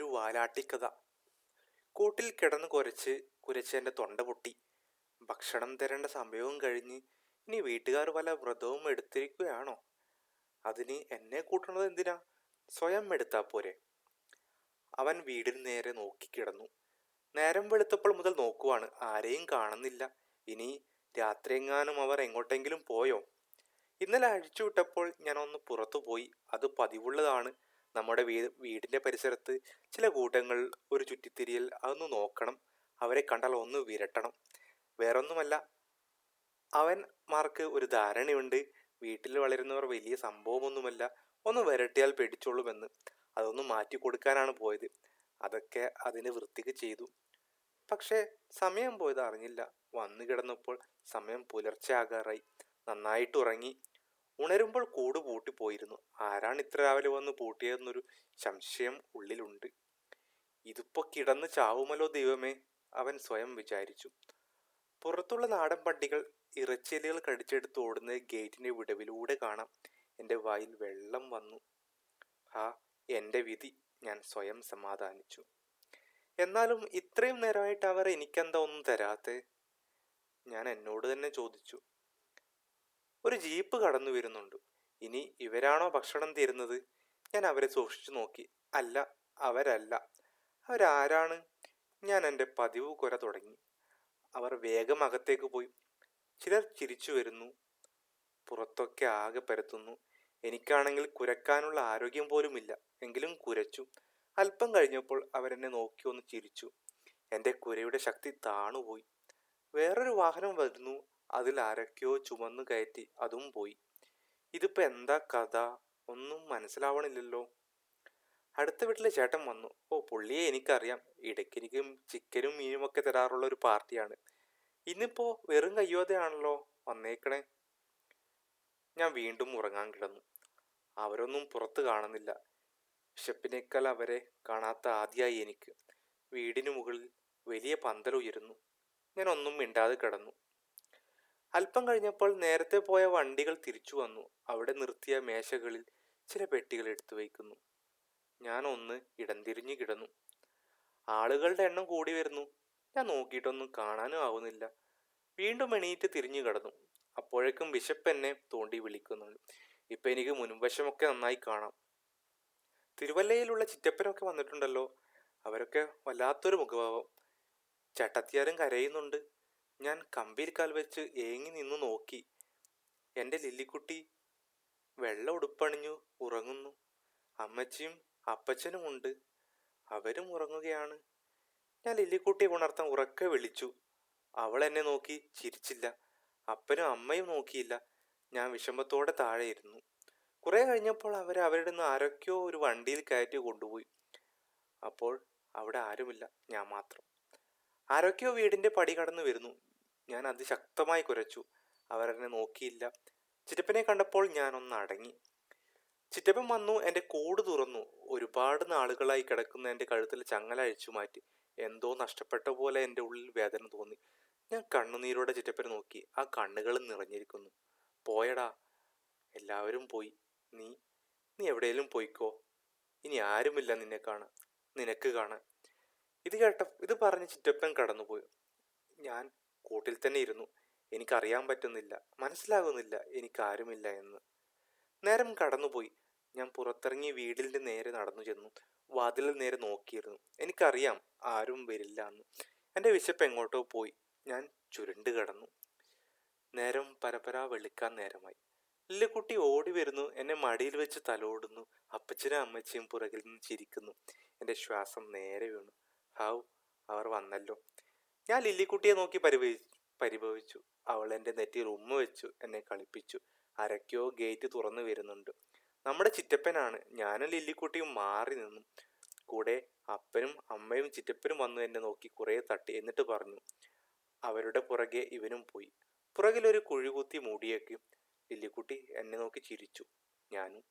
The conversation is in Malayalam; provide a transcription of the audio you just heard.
ഒരു വാലാട്ടിക്കഥ. കൂട്ടിൽ കിടന്നു കുരച്ച് എൻ്റെ തൊണ്ട പൊട്ടി. ഭക്ഷണം തരേണ്ട സമയവും കഴിഞ്ഞ്. ഇനി വീട്ടുകാർ വല്ല വ്രതവും എടുത്തിരിക്കുകയാണോ? അതിന് എന്നെ കൂട്ടുന്നത് എന്തിനാ? സ്വയം എടുത്താ പോരെ. അവൻ വീടിന് നേരെ നോക്കിക്കിടന്നു. നേരം വെളുത്തപ്പോൾ മുതൽ നോക്കുവാണ്, ആരെയും കാണുന്നില്ല. ഇനി രാത്രിയെങ്ങാനും അവർ എങ്ങോട്ടെങ്കിലും പോയോ? ഇന്നലെ അഴിച്ചുവിട്ടപ്പോൾ ഞാൻ ഒന്ന് പുറത്തു പോയി. അത് പതിവുള്ളതാണ്. നമ്മുടെ വീടിന്റെ പരിസരത്ത് ചില കൂട്ടങ്ങൾ ഒരു ചുറ്റിത്തിരിയൽ, അതൊന്ന് നോക്കണം. അവരെ കണ്ടാൽ ഒന്ന് വിരട്ടണം. വേറൊന്നുമല്ല, അവന്മാർക്ക് ഒരു ധാരണയുണ്ട്, വീട്ടിൽ വളരുന്നവർ വലിയ സംഭവമൊന്നുമല്ല, ഒന്ന് വിരട്ടിയാൽ പേടിച്ചോളുമെന്ന്. അതൊന്ന് മാറ്റി കൊടുക്കാനാണ് പോയത്. അതൊക്കെ അതിന് വൃത്തിക്ക് ചെയ്തു. പക്ഷേ സമയം പോയത് അറിഞ്ഞില്ല. വന്നു കിടന്നപ്പോൾ സമയം പുലർച്ചെ ആകാറായി. നന്നായിട്ട് ഉറങ്ങി. ഉണരുമ്പോൾ കൂട് പൂട്ടിപ്പോയിരുന്നു. ആരാണ് ഇത്ര രാവിലെ വന്ന് പൂട്ടിയതെന്നൊരു സംശയം ഉള്ളിലുണ്ട്. ഇതിപ്പോ കിടന്ന് ചാവുമല്ലോ ദൈവമേ, അവൻ സ്വയം വിചാരിച്ചു. പുറത്തുള്ള നാടൻ പട്ടികൾ ഇറച്ചിയലുകൾ കടിച്ചെടുത്ത് ഓടുന്ന ഗേറ്റിന്റെ വിടവിലൂടെ കാണാം. എൻ്റെ വായിൽ വെള്ളം വന്നു. ആ എൻ്റെ വിധി, ഞാൻ സ്വയം സമാധാനിച്ചു. എന്നാലും ഇത്രയും നേരമായിട്ട് അവർ എനിക്കെന്താ ഒന്നും തരാത്തെ? ഞാൻ എന്നോട് തന്നെ ചോദിച്ചു. ഒരു ജീപ്പ് കടന്നു വരുന്നുണ്ട്. ഇനി ഇവരാണോ ഭക്ഷണം തരുന്നത്? ഞാൻ അവരെ സൂക്ഷിച്ചു നോക്കി. അല്ല, അവരല്ല. അവരാരാണ്? ഞാൻ എൻ്റെ പതിവ് കുര തുടങ്ങി. അവർ വേഗം അകത്തേക്ക് പോയി. ചിലർ ചിരിച്ചു വരുന്നു. പുറത്തൊക്കെ ആകെ പരത്തുന്നു. എനിക്കാണെങ്കിൽ കുരക്കാനുള്ള ആരോഗ്യം പോലുമില്ല. എങ്കിലും കുരച്ചു. അല്പം കഴിഞ്ഞപ്പോൾ അവരെന്നെ നോക്കി ഒന്ന് ചിരിച്ചു. എൻ്റെ കുരയുടെ ശക്തി താണുപോയി. വേറൊരു വാഹനം വരുന്നു. അതിൽ ആരൊക്കെയോ ചുമന്നു കയറ്റി. അതും പോയി. ഇതിപ്പോ എന്താ കഥ? ഒന്നും മനസ്സിലാവണില്ലല്ലോ. അടുത്ത വീട്ടിലെ ചേട്ടൻ വന്നു. ഓ, പുള്ളിയെ എനിക്കറിയാം. ഇടയ്ക്കെനിക്കും ചിക്കനും മീനും ഒക്കെ തരാറുള്ള ഒരു പാർട്ടിയാണ്. ഇന്നിപ്പോ വെറും കയ്യോതെയാണല്ലോ വന്നേക്കണേ. ഞാൻ വീണ്ടും ഉറങ്ങാൻ കിടന്നു. അവരൊന്നും പുറത്ത് കാണുന്നില്ല. വിശപ്പിനേക്കാൾ അവരെ കാണാത്ത ആദ്യമായി എനിക്ക്. വീടിനു മുകളിൽ വലിയ പന്തൽ ഉയരുന്നു. ഞാൻ ഒന്നും മിണ്ടാതെ കിടന്നു. അല്പം കഴിഞ്ഞപ്പോൾ നേരത്തെ പോയ വണ്ടികൾ തിരിച്ചു വന്നു. അവിടെ നിർത്തിയ മേശകളിൽ ചില പെട്ടികൾ എടുത്തു വയ്ക്കുന്നു. ഞാൻ ഒന്ന് ഇടംതിരിഞ്ഞു കിടന്നു. ആളുകളുടെ എണ്ണം കൂടി വരുന്നു. ഞാൻ നോക്കിയിട്ടൊന്നും കാണാനും ആവുന്നില്ല. വീണ്ടും എണീറ്റ് തിരിഞ്ഞു കിടന്നു. അപ്പോഴേക്കും വിശപ്പ് എന്നെ തോണ്ടി വിളിക്കുന്നുണ്ട്. ഇപ്പൊ എനിക്ക് മുൻവശമൊക്കെ നന്നായി കാണാം. തിരുവല്ലയിലുള്ള ചിറ്റപ്പനൊക്കെ വന്നിട്ടുണ്ടല്ലോ. അവരൊക്കെ വല്ലാത്തൊരു മുഖഭാവം. ചട്ടത്തിയാരും കരയുന്നുണ്ട്. ഞാൻ കമ്പിയിൽ കാൽ വെച്ച് ഏങ്ങി നിന്നു നോക്കി. എൻ്റെ ലില്ലിക്കുട്ടി വെള്ള ഉടുപ്പണിഞ്ഞു ഉറങ്ങുന്നു. അമ്മച്ചിയും അപ്പച്ചനുമുണ്ട്. അവരും ഉറങ്ങുകയാണ്. ഞാൻ ലില്ലിക്കുട്ടിയെ ഉണർത്താൻ ഉറക്കെ വിളിച്ചു. അവൾ എന്നെ നോക്കി ചിരിച്ചില്ല. അപ്പനും അമ്മയും നോക്കിയില്ല. ഞാൻ വിഷമത്തോടെ താഴെ ഇരുന്നു. കുറെ കഴിഞ്ഞപ്പോൾ അവരുടെ നിന്ന് ആരൊക്കെയോ ഒരു വണ്ടിയിൽ കയറ്റി കൊണ്ടുപോയി. അപ്പോൾ അവിടെ ആരുമില്ല, ഞാൻ മാത്രം. ആരൊക്കെയോ വീടിന്റെ പടി കടന്നു വരുന്നു. ഞാൻ അതിശക്തമായി കുരച്ചു. അവരെന്നെ നോക്കിയില്ല. ചിറ്റപ്പനെ കണ്ടപ്പോൾ ഞാൻ ഒന്ന് അടങ്ങി. ചിറ്റപ്പൻ വന്നു. എൻ്റെ കൂട് തുറന്നു. ഒരുപാട് നാളുകളായി കിടക്കുന്ന എൻ്റെ കഴുത്തിൽ ചങ്ങല അഴിച്ചു മാറ്റി. എന്തോ നഷ്ടപ്പെട്ട പോലെ എൻ്റെ ഉള്ളിൽ വേദന തോന്നി. ഞാൻ കണ്ണുനീരോടെ ചിറ്റപ്പനെ നോക്കി. ആ കണ്ണുകൾ നിറഞ്ഞിരിക്കുന്നു. പോയടാ, എല്ലാവരും പോയി. നീ നീ എവിടെയെങ്കിലും പോയിക്കോ. ഇനി ആരുമില്ല നിനക്ക് കാണാൻ. ഇത് പറഞ്ഞ് ചിറ്റപ്പൻ കടന്നുപോയി. ഞാൻ കൂട്ടിൽ തന്നെ ഇരുന്നു. എനിക്കറിയാൻ പറ്റുന്നില്ല, മനസ്സിലാകുന്നില്ല എനിക്കാരുമില്ല എന്ന്. നേരം കടന്നുപോയി. ഞാൻ പുറത്തിറങ്ങി വീടിന്റെ നേരെ നടന്നു ചെന്നു. വാതിലിൽ നേരെ നോക്കിയിരുന്നു. എനിക്കറിയാം ആരും വരില്ല എന്ന്. എൻ്റെ വിശപ്പ് എങ്ങോട്ടോ പോയി. ഞാൻ ചുരുണ്ട് കിടന്നു. നേരം പരപരാ വെളുക്കാൻ നേരമായി. ലില്ലിക്കുട്ടി ഓടി വരുന്നു. എന്നെ മടിയിൽ വെച്ച് തലോടുന്നു. അപ്പച്ചനും അമ്മച്ചിയും പുറകിൽ നിന്ന് ചിരിക്കുന്നു. എൻ്റെ ശ്വാസം നേരെ വീണു. ഹാവ്, അവർ വന്നല്ലോ. ഞാൻ ലില്ലിക്കുട്ടിയെ നോക്കി പരിഭവിച്ചു. അവൾ എൻ്റെ നെറ്റിയിൽ ഉമ്മ വെച്ചു എന്നെ കളിപ്പിച്ചു. ആരൊക്കെയോ ഗേറ്റ് തുറന്നു വരുന്നുണ്ട്. നമ്മുടെ ചിറ്റപ്പനാണ്. ഞാനും ലില്ലിക്കുട്ടിയും മാറി നിന്നു. കൂടെ അപ്പനും അമ്മയും ചിറ്റപ്പനും വന്നു എന്നെ നോക്കി കുറെ തട്ടി. എന്നിട്ട് പറഞ്ഞു, അവരുടെ പുറകെ ഇവനും പോയി. പുറകിലൊരു കുഴി കുത്തി മൂടിയേക്ക്. ലില്ലിക്കുട്ടി എന്നെ നോക്കി ചിരിച്ചു. ഞാനും.